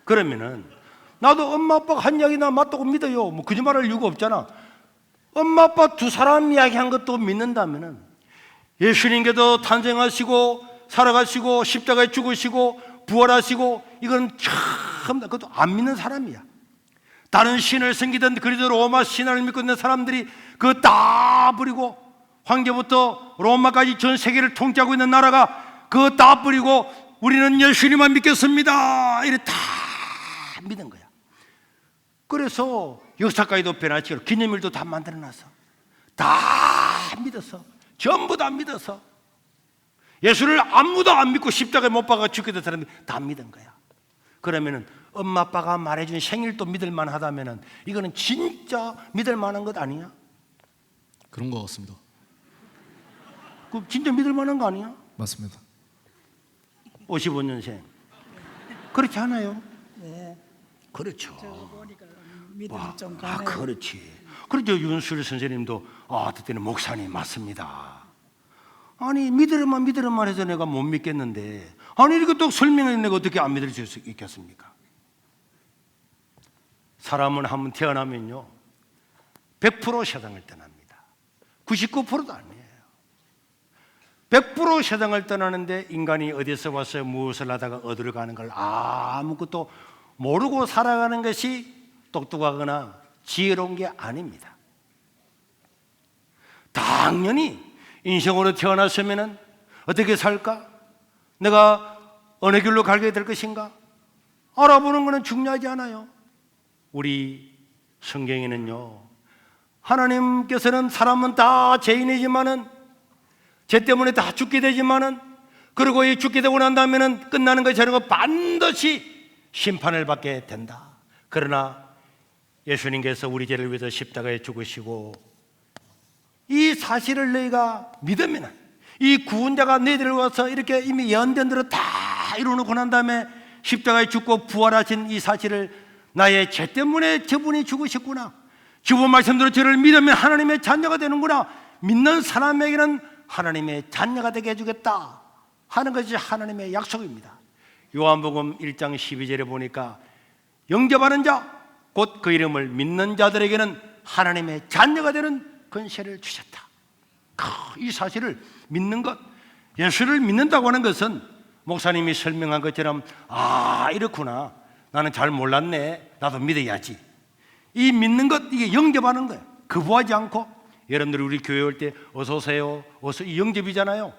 그러면은 나도 엄마 아빠가 한 이야기 나 맞다고 믿어요. 뭐 거짓말할 이유가 없잖아. 엄마 아빠 두 사람 이야기한 것도 믿는다면은 예수님께서 탄생하시고 살아가시고 십자가에 죽으시고 부활하시고 이건 처음 그것도 안 믿는 사람이야. 다른 신을 섬기던 그리스 로마 신화를 믿고 있는 사람들이 그거 다 버리고 황제부터 로마까지 전 세계를 통치하고 있는 나라가 그거 다 버리고 우리는 예수님만 믿겠습니다. 이래 다 믿은 거야. 그래서 역사까지도 변화시키고 기념일도 다 만들어놨어. 다 믿었어. 전부 다 믿어서 예수를 아무도 안 믿고 십자가에 못 박아 죽게 된 사람이 다 믿은 거야. 그러면은 엄마 아빠가 말해준 생일도 믿을 만하다면은 이거는 진짜 믿을 만한 것 아니야? 그런 것 같습니다. 그 진짜 믿을 만한 거 아니야? 맞습니다. 55년생 그렇지 않아요? 네. 그렇죠. 저거 보니까 믿음이 좀 가네요. 그렇지. 그렇죠. 윤술 선생님도 그때는 목사님 맞습니다. 아니 믿으려만 해서 내가 못 믿겠는데 아니 이렇게 또 설명해 내가 어떻게 안 믿을 수 있겠습니까? 사람은 한번 태어나면요 100% 세상을 떠납니다. 99%도 아니에요. 100% 세상을 떠나는데 인간이 어디서 와서 무엇을 하다가 어디로 가는 걸 아무것도 모르고 살아가는 것이 똑똑하거나 지혜로운 게 아닙니다. 당연히 인생으로 태어났으면 어떻게 살까? 내가 어느 길로 가게 될 것인가? 알아보는 것은 중요하지 않아요. 우리 성경에는요 하나님께서는 사람은 다 죄인이지만은 죄 때문에 다 죽게 되지만은 그리고 이 죽게 되고 난 다음에는 끝나는 것이 아니고 반드시 심판을 받게 된다. 그러나 예수님께서 우리 죄를 위해서 십자가에 죽으시고 이 사실을 너희가 믿으면 이 구원자가 너희들을 와서 이렇게 이미 예언된 대로 다 이루어놓고 난 다음에 십자가에 죽고 부활하신 이 사실을 나의 죄 때문에 저분이 죽으셨구나, 주본 말씀대로 저를 믿으면 하나님의 자녀가 되는구나, 믿는 사람에게는 하나님의 자녀가 되게 해주겠다 하는 것이 하나님의 약속입니다. 요한복음 1장 12절에 보니까 영접하는 자 곧 그 이름을 믿는 자들에게는 하나님의 자녀가 되는 권세를 주셨다. 이 사실을 믿는 것, 예수를 믿는다고 하는 것은 목사님이 설명한 것처럼 이렇구나, 나는 잘 몰랐네, 나도 믿어야지, 이 믿는 것, 이게 영접하는 거예요. 거부하지 않고. 여러분들이 우리 교회 올 때 어서 오세요, 어서, 이 영접이잖아요.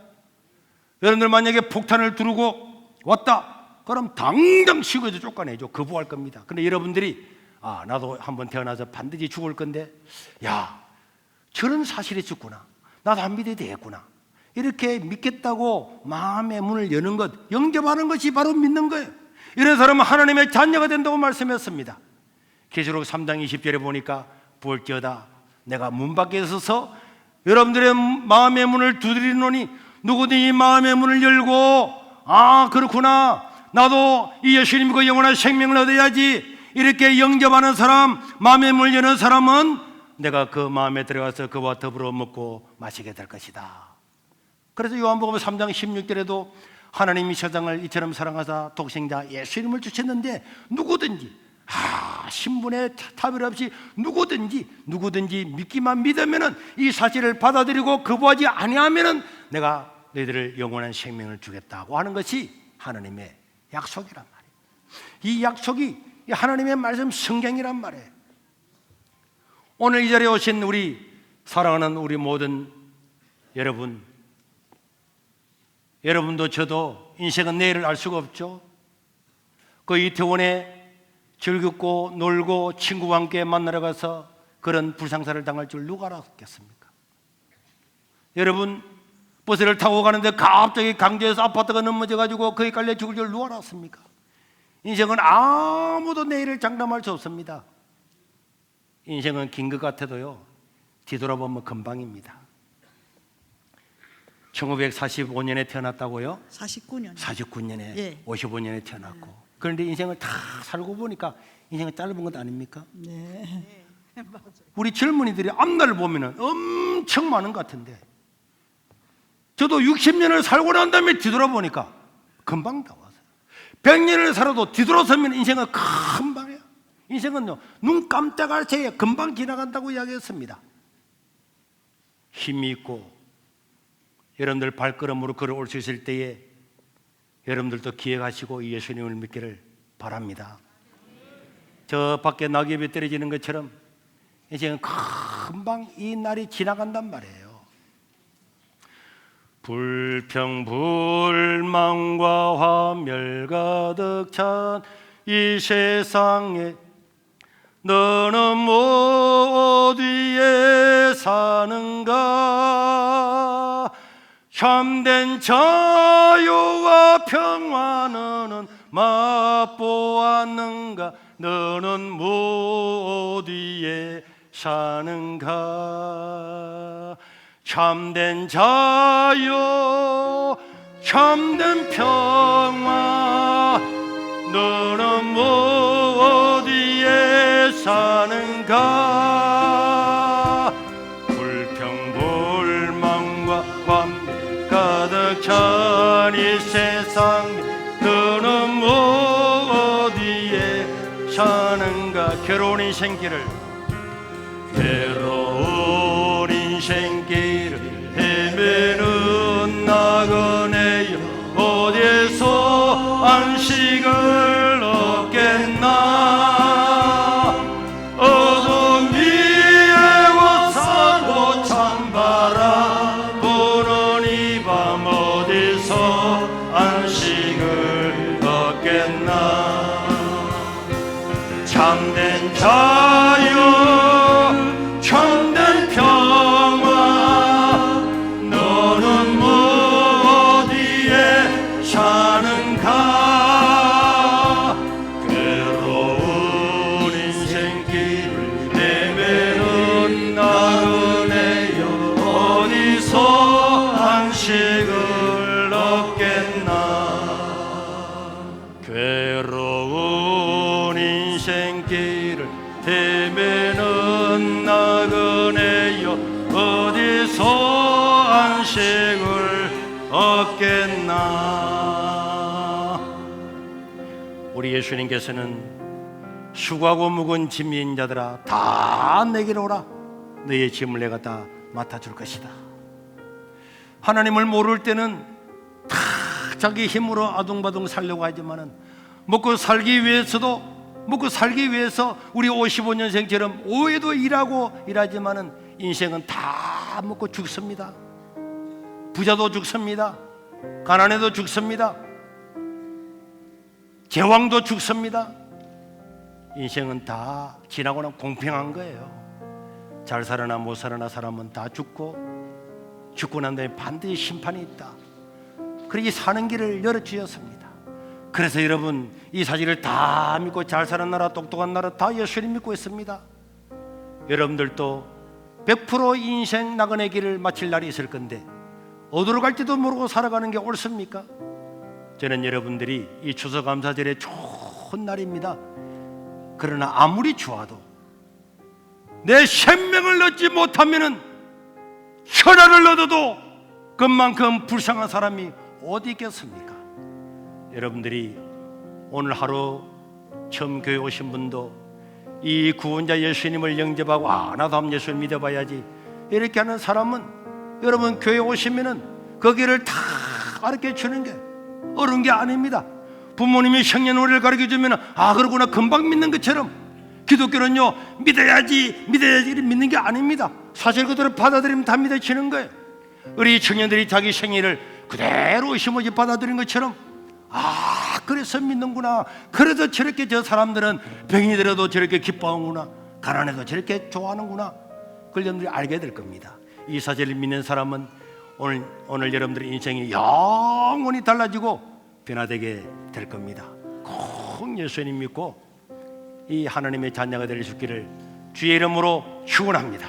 여러분들 만약에 폭탄을 두르고 왔다 그럼 당장 시골에서 쫓아내죠. 거부할 겁니다. 근데 여러분들이 나도 한번 태어나서 반드시 죽을 건데, 야, 저런 사실이 있었구나, 나도 안 믿어야 되겠구나, 이렇게 믿겠다고 마음의 문을 여는 것, 영접하는 것이 바로 믿는 거예요. 이런 사람은 하나님의 자녀가 된다고 말씀했습니다. 계시록 3장 20절에 보니까 부을지어다 내가 문 밖에 서서 여러분들의 마음의 문을 두드리노니 누구든지 마음의 문을 열고 그렇구나, 나도 이 예수님 그 영원한 생명을 얻어야지, 이렇게 영접하는 사람, 마음의 문을 여는 사람은 내가 그 마음에 들어가서 그와 더불어 먹고 마시게 될 것이다. 그래서 요한복음 3장 16절에도 하나님이 세상을 이처럼 사랑하사 독생자 예수님을 주셨는데 누구든지 신분의 차별 없이 누구든지 믿기만 믿으면은 이 사실을 받아들이고 거부하지 아니하면은 내가 너희들을 영원한 생명을 주겠다고 하는 것이 하나님의 약속이란 말이에요. 이 약속이 하나님의 말씀 성경이란 말이에요. 오늘 이 자리에 오신 우리 사랑하는 우리 모든 여러분도 저도 인생은 내일을 알 수가 없죠. 그 이태원에 즐겁고 놀고 친구와 함께 만나러 가서 그런 불상사를 당할 줄 누가 알았겠습니까? 여러분, 버스를 타고 가는데 갑자기 강제해서 아파트가 넘어져가지고 거기 깔려 죽을 줄 누가 알았습니까? 인생은 아무도 내일을 장담할 수 없습니다. 인생은 긴 것 같아도요, 뒤돌아보면 금방입니다. 1945년에 태어났다고요? 49년에 예. 55년에 태어났고. 그런데 인생을 다 살고 보니까 인생은 짧은 것 아닙니까? 네. 우리 젊은이들이 앞날을 보면 엄청 많은 것 같은데, 저도 60년을 살고 난 다음에 뒤돌아보니까 금방 다 왔어요. 100년을 살아도 뒤돌아서면 인생은 금방이에요. 인생은요, 눈 깜짝할 새에 금방 지나간다고 이야기했습니다. 힘이 있고 여러분들 발걸음으로 걸어올 수 있을 때에 여러분들도 기억하시고 예수님을 믿기를 바랍니다. 저 밖에 낙엽이 떨어지는 것처럼 인생은 금방 이 날이 지나간단 말이에요. 불평불만과 화멸 가득 찬 이 세상에 너는 어디에 사는가? 참된 자유와 평화 너는 맛보았는가? 너는 어디에 사는가? 참된 자유, 참된 평화 너는 어디에 사는가? 불평불만과 관계 가득 찬 이 세상 너는 어디에 사는가? 괴로운 인생길을 헤매는 나그네여 어디에서 안식을 얻겠나? 어둠 위에 옷사고 찬바람 부는 이 밤 어디서 안식을 얻겠나? 참된 자유 참 헤매는 나그네여 어디서 안식을 얻겠나. 우리 예수님께서는 수고하고 무거운 짐진 자들아 다 내게로 오라. 너의 짐을 내가 다 맡아줄 것이다. 하나님을 모를 때는 다 자기 힘으로 아둥바둥 살려고 하지만은 먹고 살기 위해서 우리 55년생처럼 오해도 일하지만은 인생은 다 먹고 죽습니다. 부자도 죽습니다. 가난해도 죽습니다. 제왕도 죽습니다. 인생은 다 지나고 나면 공평한 거예요. 잘 살아나 못 살아나 사람은 다 죽고 난 다음에 반드시 심판이 있다. 그러기 사는 길을 열어주셨습니다. 그래서 여러분 이 사실을 다 믿고 잘 사는 나라 똑똑한 나라 다 예수님 믿고 있습니다. 여러분들도 100% 인생 나그네 길을 마칠 날이 있을 건데 어디로 갈지도 모르고 살아가는 게 옳습니까? 저는 여러분들이 이 추수감사절에 좋은 날입니다. 그러나 아무리 좋아도 내 생명을 얻지 못하면은 천하를 얻어도 그만큼 불쌍한 사람이 어디 있겠습니까? 여러분들이 오늘 하루 처음 교회 오신 분도 이 구원자 예수님을 영접하고 나도 한번 예수를 믿어봐야지 이렇게 하는 사람은 여러분 교회 오시면은 거기를 다 가르쳐 주는 게 어려운 게 아닙니다. 부모님이 생년월일을 가르쳐 주면 그러구나 금방 믿는 것처럼 기독교는요 믿어야지 믿는 게 아닙니다. 사실 그대로 받아들이면 다 믿어지는 거예요. 우리 청년들이 자기 생일을 그대로 의심없이 받아들인 것처럼 그래서 믿는구나. 그래서 저렇게 저 사람들은 병이 들어도 저렇게 기뻐하는구나. 가난해도 저렇게 좋아하는구나. 그걸 여러분들이 알게 될 겁니다. 이 사실을 믿는 사람은 오늘 여러분들의 인생이 영원히 달라지고 변화되게 될 겁니다. 꼭 예수님 믿고 이 하나님의 자녀가 될 수 있기를 주의 이름으로 축원합니다.